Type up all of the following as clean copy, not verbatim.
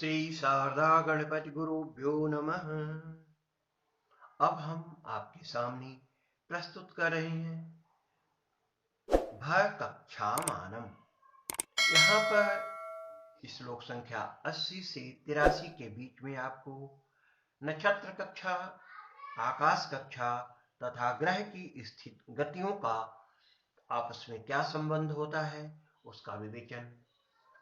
श्री शारदा गणपति गुरुभ्यो नमः। अब हम आपके सामने प्रस्तुत कर रहे हैं भ कक्षा मानम। यहाँ पर श्लोक संख्या 80 से 83 के बीच में आपको नक्षत्र कक्षा, आकाश कक्षा तथा ग्रह की स्थित गतियों का आपस में क्या संबंध होता है उसका विवेचन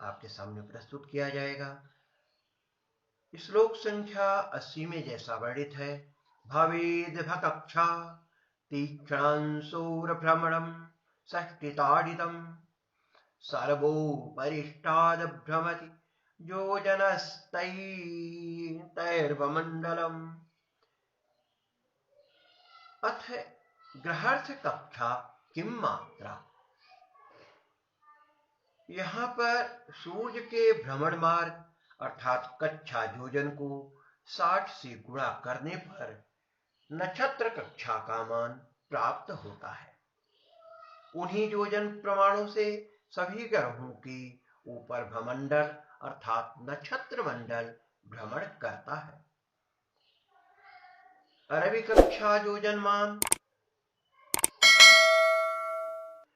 आपके सामने प्रस्तुत किया जाएगा। श्लोक संख्या 80 में जैसा वर्णित है, भवेद भकक्षा तीक्ष्णंशूरभ्रमणं संस्कृताडितं सर्वोपरिष्टाद् भ्रमति योजनस्तैर्वमण्डलम्। अथ ग्रहार्थ कक्षा किम मात्रा। यहाँ पर सूर्य के भ्रमण मार्ग अर्थात कक्षा योजन को 60 से गुणा करने पर नक्षत्र कक्षा का मान प्राप्त होता है। उन्हीं योजन प्रमाणों से सभी ग्रहों के ऊपर भ्रमंडल अर्थात नक्षत्र मंडल भ्रमण करता है। अरबी कक्षा योजन मान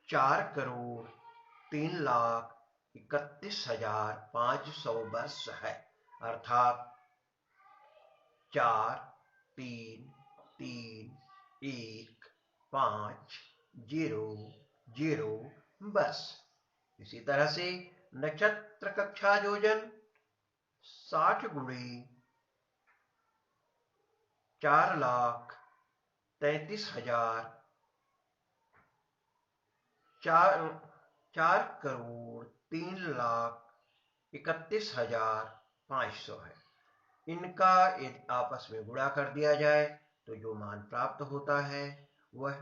4,03,31,500 वर्ष है, अर्थात 4,3,3,1,5,0,0 वर्ष। इसी तरह से नक्षत्र कक्षा योजन 60 गुणे 4,03,31,500 है। इनका यदि आपस में गुणा कर दिया जाए तो जो मान प्राप्त होता है वह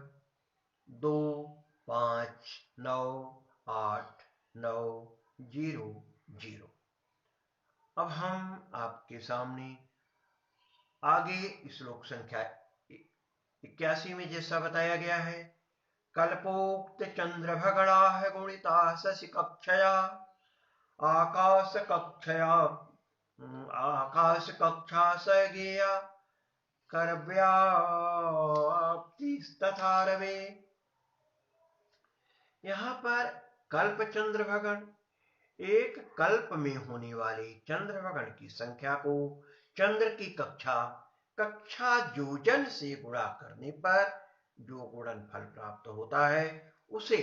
2,5,9,8,9,0,0। अब हम आपके सामने आगे श्लोक संख्या 81 में जैसा बताया गया है, कल्पोक्त चंद्रभगणाः गुणिताः शशि कक्षया आकाश कक्षा सगेया करव्याप्तिस्तथा रवे। यहाँ पर कल्प चंद्रभगण एक कल्प में होने वाले चंद्रभगण की संख्या को चंद्र की कक्षा योजन से गुणा करने पर जो गुणनफल प्राप्त होता है उसे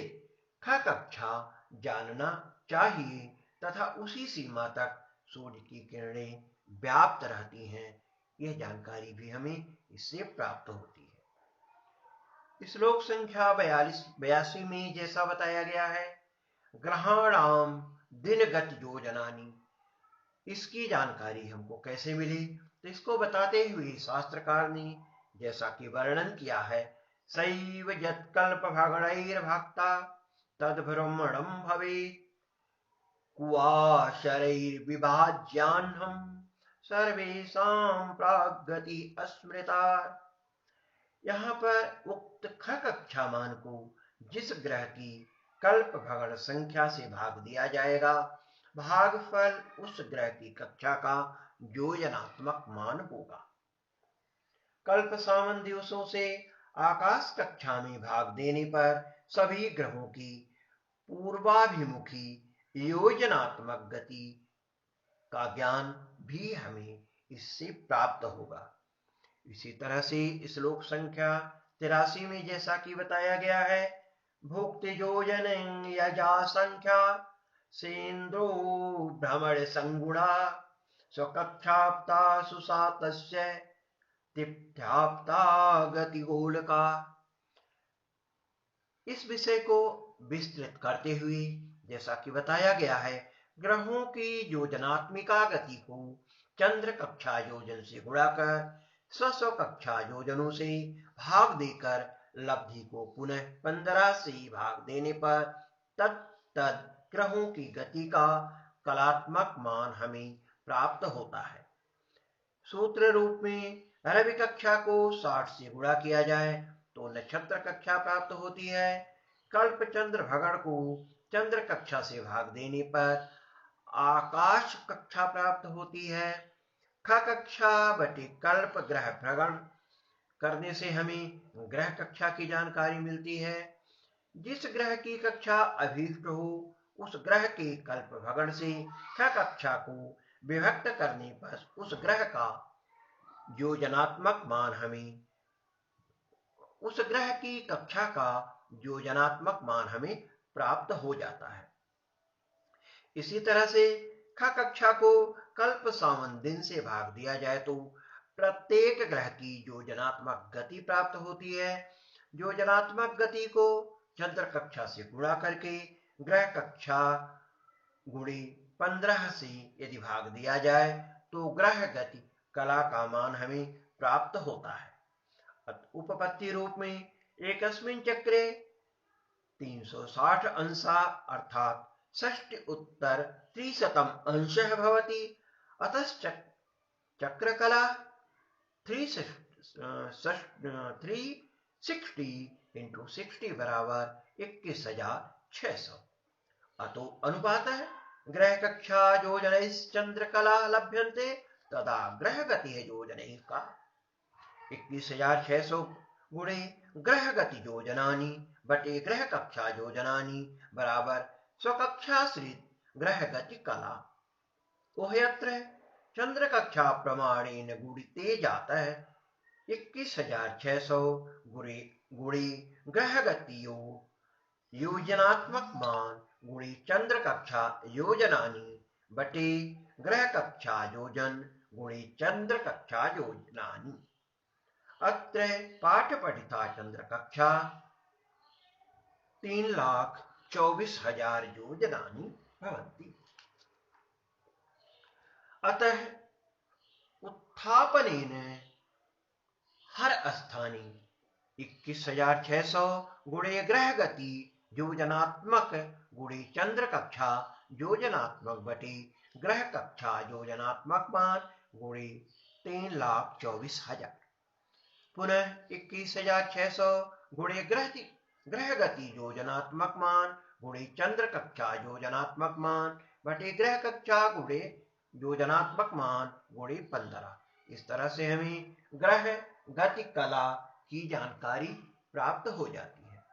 ख कक्षा जानना चाहिए तथा उसी सीमा तक सूर्य की किरणें व्याप्त रहती हैं। यह जानकारी भी हमें इससे प्राप्त होती है। श्लोक संख्या 82 में जैसा बताया गया है, ग्रहाणाम दिन गति योजनानि। इसकी जानकारी हमको कैसे मिली तो इसको बताते हुए शास्त्रकार ने जैसा कि वर्णन किया है, सैव यत्कल्प भगणैर्भक्ता तद्भ्रमणं भवेत् कुआशरैर्विभाज्याह्नं सर्वेषां प्राग्गति अस्मृता। यहाँ पर उक्त ख कक्षा मान को जिस ग्रह की कल्प भगण संख्या से भाग दिया जाएगा, भागफल उस ग्रह की कक्षा का योजनात्मक मान होगा। कल्प सामन दिवसों से आकाश कक्षा में भाग देने पर सभी ग्रहों की पूर्वाभिमुखी योजनात्मक गति का ज्ञान भी हमें इससे प्राप्त होगा। इसी तरह से श्लोक संख्या 83 में जैसा कि बताया गया है, भुक्ति योजन यजा संख्या सेन्द्रो भ्रमण संगुणा स्वकक्षाप्ता सुसातस्य तिप्थ्याप्ता गतिगोलका। इस विषय को विस्तृत करते हुए जैसा कि बताया गया है, ग्रहों की योजनात्मिका गति को चंद्र कक्षा योजन से गुणा कर स्व कक्षा योजनों से भाग देकर लब्धि को पुनः 15 से भाग देने पर तद ग्रहों की गति का कलात्मक मान हमें प्राप्त होता है। सूत्र रूप में अरबी कक्षा को 60 से गुणा किया जाए तो नक्षत्र कक्षा प्राप्त होती है। कल्प चंद्र भगण को चंद्र कक्षा से भाग देने पर आकाश कक्षा प्राप्त होती है। ख कक्षा बटे कल्प ग्रह भ्रमण करने से हमें ग्रह कक्षा की जानकारी मिलती है। जिस ग्रह की कक्षा अभीष्ट हो उस ग्रह के कल्प भ्रमण से ख कक्षा को विभक्त करने पर उस ग्रह का योजनात्मक मान हमें उस ग्रह की कक्षा का योजनात्मक मान हमें प्राप्त हो जाता है। इसी तरह से ख कक्षा को कल्प सावन दिन से भाग दिया जाए तो प्रत्येक ग्रह की योजनात्मक गति प्राप्त होती है। योजनात्मक गति को चंद्र कक्षा से गुणा करके ग्रह कक्षा गुणे 15 से यदि भाग दिया जाए तो ग्रह गति कला का मान हमें प्राप्त होता है। उपपत्ति रूप में एकस्मिन् चक्रे 360 अंशा अर्थात 60 अंशः भवति। अतश्चक्रकला 360 इंटू 60 बराबर 21,600। अतो अनुपातः ग्रह कक्षा योजनैश्चंद्रकला लभ्यन्ते तदा ग्रह गति योजनैः का 21,600 गुणे ग्रह गति योजनानि बटे ग्रह कक्षा योजनानि बराबर स्वकक्षाश्रित ग्रह गति कला। उभयत्र चंद्र कक्षा प्रमाणेन गुणिते जातः 21,600 गुणे ग्रह गति योजनात्मक मान गुणे चंद्र कक्षा योजनानि बटे ग्रह कक्षा योजन गुणे चंद्र कक्षा योजनानि। अत्र पाठ पठिता चंद्र कक्षा 3,24,000 योजनानि भवन्ति। अतः उत्थापनेन हर स्थाने 21,600 गुणे ग्रह गति योजनात्मक गुणे चंद्र कक्षा योजनात्मक बटे ग्रह कक्षा योजनात्मक मान गुणे 3,24,000 पुनः 21,600 गुणे ग्रह गति योजनात्मक मान गुणे चंद्र कक्षा योजनात्मक मान बटे ग्रह कक्षा गुणे योजनात्मक मान गुणे 15। इस तरह से हमें ग्रह गति कला की जानकारी प्राप्त हो जाती है।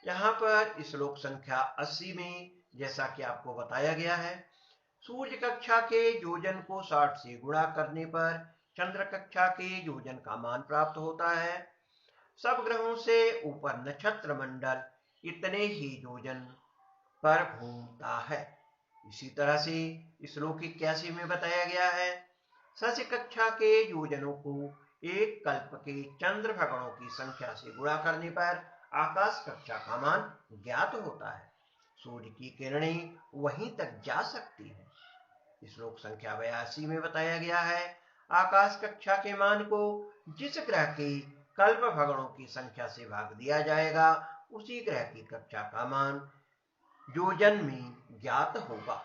यहाँ पर श्लोक संख्या 80 में जैसा कि आपको बताया गया है, सूर्य कक्षा के योजन को 60 से गुणा करने पर चंद्र कक्षा के योजन का मान प्राप्त होता है। सब ग्रहों से ऊपर नक्षत्र मंडल इतने ही योजन पर घूमता है। इसी तरह से श्लोक 81 में बताया गया है, शशि कक्षा के योजनों को एक कल्प के चंद्र भ्रमणों की संख्या से गुणा करने पर आकाश कक्षा का मान ज्ञात होता है। सूर्य की किरणें वहीं तक जा सकती है। श्लोक संख्या 82 में बताया गया है, आकाश कक्षा के मान को जिस ग्रह के कल्प भ्रमणों की संख्या से भाग दिया जाएगा उसी ग्रह की कक्षा का मान योजन में ज्ञात होगा।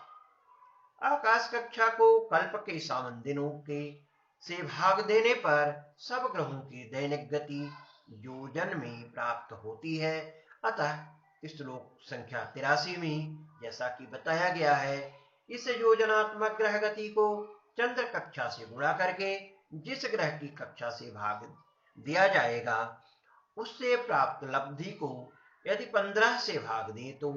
आकाश कक्षा को कल्प के सावन दिनों के से भाग देने पर सब ग्रहों की दैनिक गति योजन में प्राप्त होती है। अतः श्लोक संख्या 83 में जैसा कि बताया गया है, इस योजनात्मक ग्रह गति को चंद्र कक्षा से गुणा करके जिस ग्रह की कक्षा से भाग दिया जाएगा उससे प्राप्त लब्धि को यदि 15 से भाग दे तो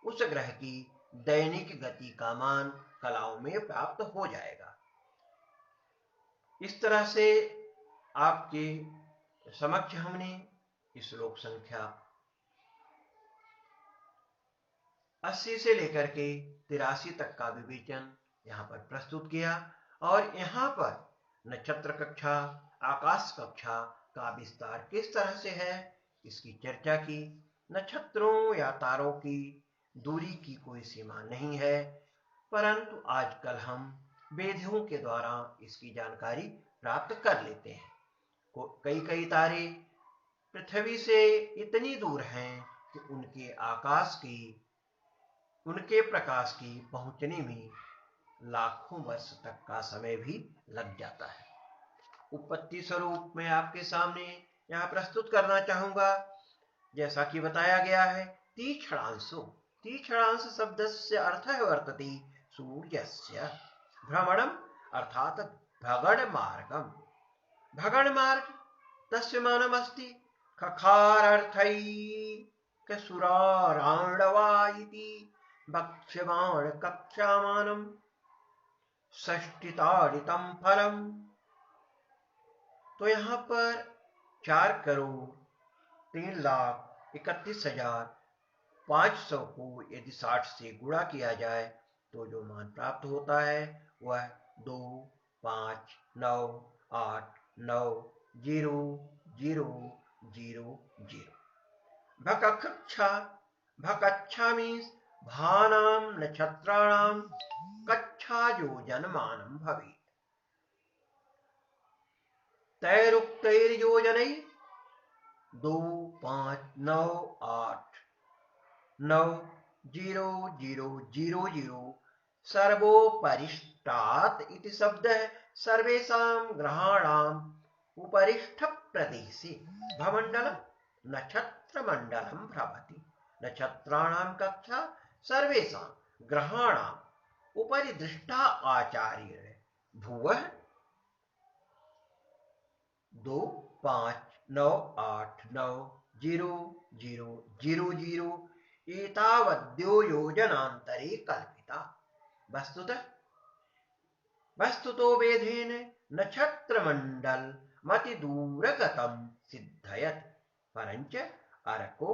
उस ग्रह की दैनिक गति का मान कलाओं में प्राप्त हो जाएगा। इस तरह से आपके समक्ष हमने श्लोक संख्या 80 से लेकर के 83 तक का विवेचन यहाँ पर प्रस्तुत किया और यहाँ पर नक्षत्र कक्षा, आकाश कक्षा का विस्तार किस तरह से है इसकी चर्चा की। नक्षत्रों या तारों की दूरी की कोई सीमा नहीं है, परंतु आजकल हम वेधों के द्वारा इसकी जानकारी प्राप्त कर लेते हैं। कई तारे पृथ्वी से इतनी दूर हैं कि उनके प्रकाश की पहुंचने में लाखों वर्ष तक का समय भी लग जाता है। उत्पत्ति स्वरूप में आपके सामने यहाँ प्रस्तुत करना चाहूंगा। जैसा कि बताया गया है, तीक्ष्णांशो, तीक्ष्णांश शब्द से अर्थ वर्तते सूर्यस्य भ्रमणम अर्थात भगड़ मार्गम भगड़ मार्ग तस्य मानमस्ति खखारर्थैकसुराराण्डवा इति भक्ष्यमाण कक्षामानम षष्टिताड़ितम फलम। तो यहाँ पर 4,03,31,500 को यदि 60 से गुणा किया जाए तो जो मान प्राप्त होता है वह 2,5,9,8,9,0,0,0,0। भकक्षा भकक्षा मीन्स भानाम नक्षत्राणाम कक्षा योजनमानं भवेत्। तैरुक्तैर्योजनै 2,5,9,8,9,0,0,0,0 सर्वोपरिष्टात् इति शब्दः सर्वेषां ग्रहाणाम् उपरिष्ठ प्रदेशे भमण्डलं नक्षत्रमण्डलं भवति। नक्षत्राणां कक्षा सर्वेषां ग्रहाणाम् उपरि दृष्टा आचार्येण भुवः 2,5,9,8,9,0,0,0,0 एतावद्यो योजनान्तरे कल्पिता। वस्तुतो वेदेन नक्षत्रमण्डलमतिदूरगतं सिद्धयत् परञ्च अर्को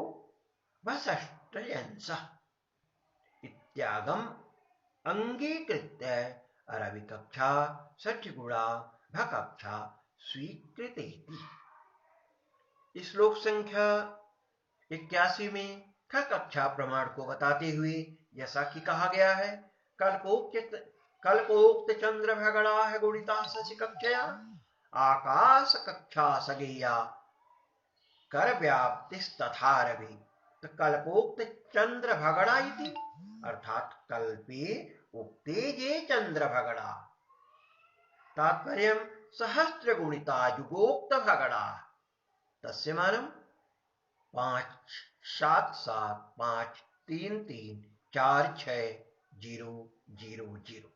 वषष्ट्यंशः इत्यागम अंगीकृत्य रविकक्षा षट्गुणा भकक्षा स्वीकृतेति। श्लोक संख्या 81 में ख कक्षा प्रमाण को बताते हुए जैसा कि कहा गया है कल्पोक्त चंद्र भगणा गुणिता शशि कक्षया आकाश कक्षा सगेया कर व्याप्तिस्तथा रवि। तो कल्पोक्त चंद्र भगणा इति अर्थात कल्पे उक्ते ये चंद्र भगणा तात्पर्यं सहस्र गुणिता युगोक्त भगणा तस्य मानं 5,7,5,3,3,4,6,0,0,0।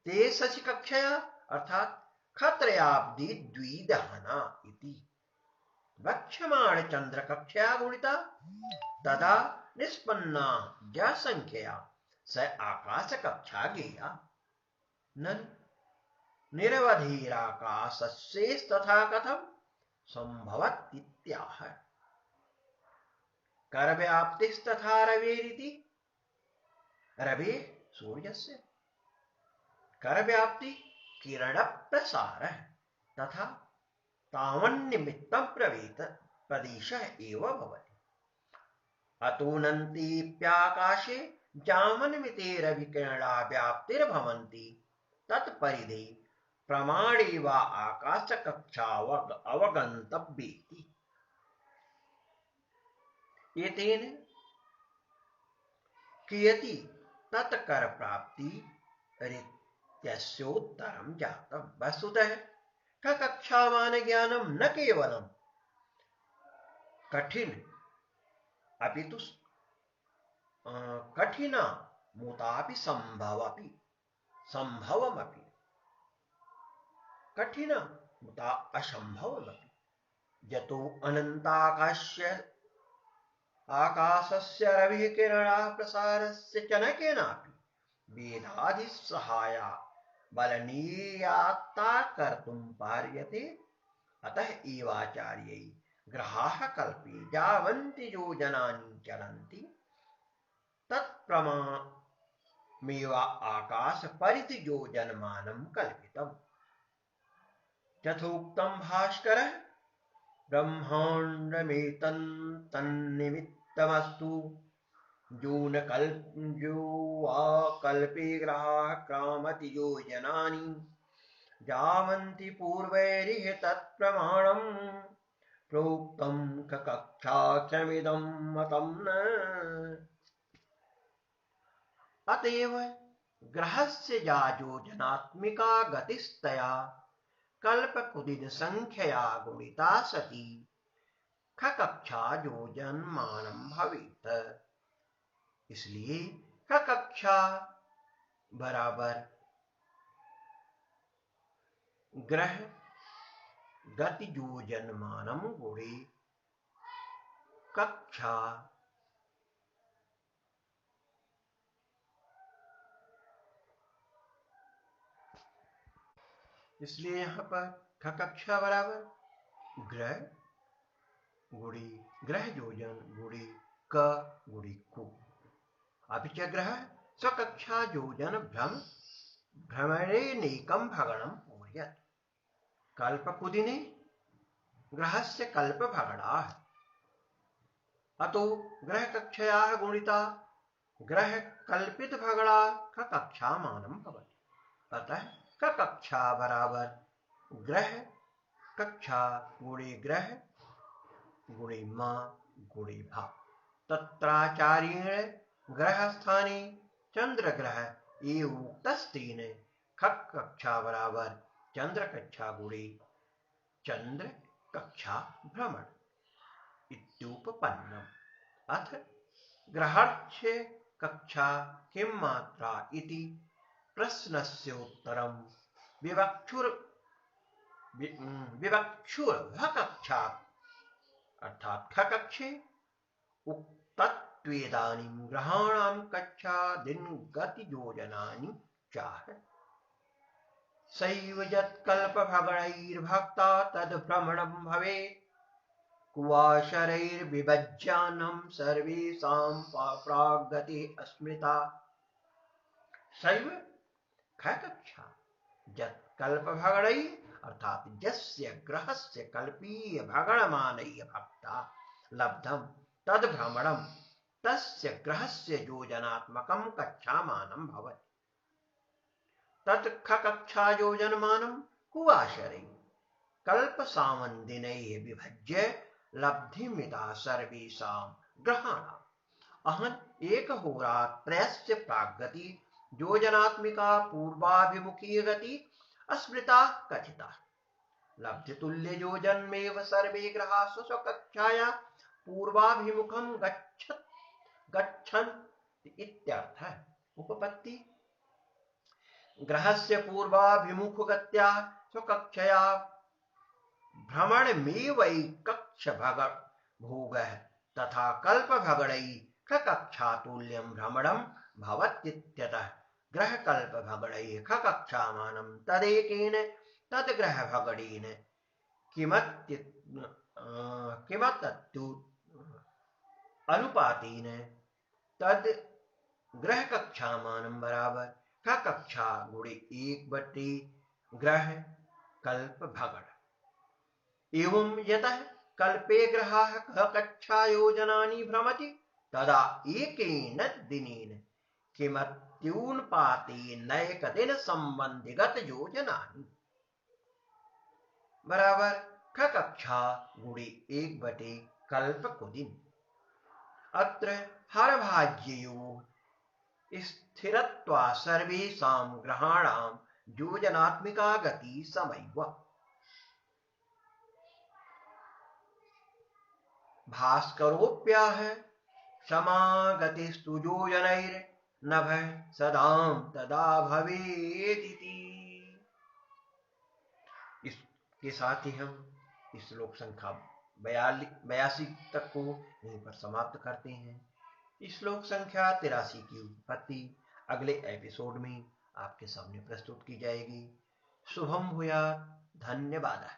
ते शशि कक्षया अर्थात खत्रयाब्दि द्विदहना इति वक्ष्यमाण चंद्र कक्षया गुणिता तदा निष्पन्ना या संख्या स आकाश कक्षा गेया नन निरवधिराकाशस्येस्तथा कथं संभवत् इत्याह। करव्याप्तिस्तथा रवेरिति रवे सूर्यस्य करव्याप्ति किरण प्रसार तथा तावन्निमित्तं प्रदेश एव भवति। अतोऽनन्तेऽप्याकाशे जामन्मिते रविकिरणा व्याप्तिर्भवन्ति तत्परिधे प्रमाणे वा आकाश कक्षा अवगन्तव्येति। एतेन कियति तत्कर प्राप्ति रित्यस्योत्तरं जातम्। वस्तुतः कक्षामान ज्ञानम न केवलम कठिन अपितु कठिना मुतापि संभवमपि कठिन मुता असंभवमपि यतो आकाशस्य रविः किरणाः प्रसारस्य च न केनापि वेदादिसहाया बलनीयात्ता कर्तुं पार्यते। अतः एवाचार्यै ग्रहाः कल्पे यावन्ति योजनानि चलन्ति तत्प्रमाणमेव आकाश परिधि योजनमानं कल्पितम्। यथोक्तं भास्करः ब्रह्माण्डमेतन्निमित्तमस्तु जो वा कल्पे ग्रहाः क्रामति योजनानि यावन्ति पूर्वैरिह तत्प्रमाणं प्रोक्तं कक्षाख्यमिदं मतं न। अतएव ग्रहस्य या योजनात्मिका गतिस्तया कल्पकुदिन संख्यया गुणिता सती कक्षा योजनमानं भवेत्। इसलिए कक्षा बराबर ग्रह गति योजनमानम गुणे कक्षा। इसलिए यहां पर कक्षा बराबर ग्रह गुड़ी ग्रह योजन गुड़ी क गुड़ी कु। अपि च ग्रह स्वकक्षा योजन भ्रमणेनैकं भगणं पूरयत्। कल्पकुदिने ग्रहस्य कल्पभगणाः अतो ग्रहकक्षयाः गुणिता ग्रह कल्पित भगणा कक्षामानं भवति। अतः कक्षा बराबर ग्रह कक्षा गुणे ग्रह गुणे मा गुणे भा। तत्राचार्येण ग्रहस्थाने चंद्र ग्रह एवोक्तस्तेन कक्षा बराबर चंद्र कक्षा गुणे चंद्र कक्षा भ्रमण इत्युपपन्नम्। अथ ग्रहस्य कक्षा किं मात्रा इति प्रश्नस्य उत्तरं विवक्षुर्भकक्षा अर्थात खकक्षे उक्तत्वेदानीं ग्रहाणां कक्षा दिन गति योजनानि चाह। सैव यत्कल्पभगणैर्भक्ता तद्भ्रमणं भवेत् कुवाशरैर्विभज्यान्नं सर्वेषां प्राग्गति अस्मृता। सैव खकक्षा यत्कल्पभगणैः अर्थात यस्य ग्रहस्य कल्पीय भगणमानैः भक्ता लब्धं तद् भ्रमणं तस्य ग्रहस्य योजनात्मकं कक्षामानं भवति। तत् कक्षा योजनमानं कुवाशरैः कल्पसामन्दिनैः विभज्य लब्धिमिता सर्वेषां ग्रहाणाम् अहन् एकहोरात्रयस्य प्राग्गति योजनात्मिका पूर्वाभिमुखी गति अस्मृता कथिता। लब्धतुल्य योजनमेव सर्वे ग्रहाः स्वकक्षाया पूर्वाभिमुखं गच्छन्ति इत्यर्थः। उपपत्ति ग्रहस्य पूर्वाभिमुखगत्या स्वकक्षया भ्रमणमेवैकक्षभोगः तथा कल्पभगणैः कक्षातुल्यं भ्रमणं भवत्येत्यतः ग्रहकल्पभगणैः कक्षामानं तदेकेन तद्ग्रहभगणेन किमतत्तु अनुपातेन तद् ग्रहकक्षामानं बराबर कक्षा गुणे 1/3 ग्रह कल्पभगण। एवं यतः कल्पे ग्रहाः कक्षा योजनानि भ्रमति तदा एकेन दिनेन किमत्युन्पातेनैकदिन संबंधिगत योजनानि बराबर कक्षा गुणे 1/3 कल्पकुदिन। अत्र हरभाज्ययोः स्थिरत्वा सर्वेषां ग्रहाणां योजनात्मिका गति समैव। भास्करोऽप्याह समागतिस्तु योजनैर्नभः सदां तदा भवेदिति। इसके साथ ही हम इस श्लोक संख्या 82 तक को यहीं पर समाप्त करते हैं। इस श्लोक संख्या 83 की उत्पत्ति अगले एपिसोड में आपके सामने प्रस्तुत की जाएगी। शुभम भूयात्। धन्यवाद।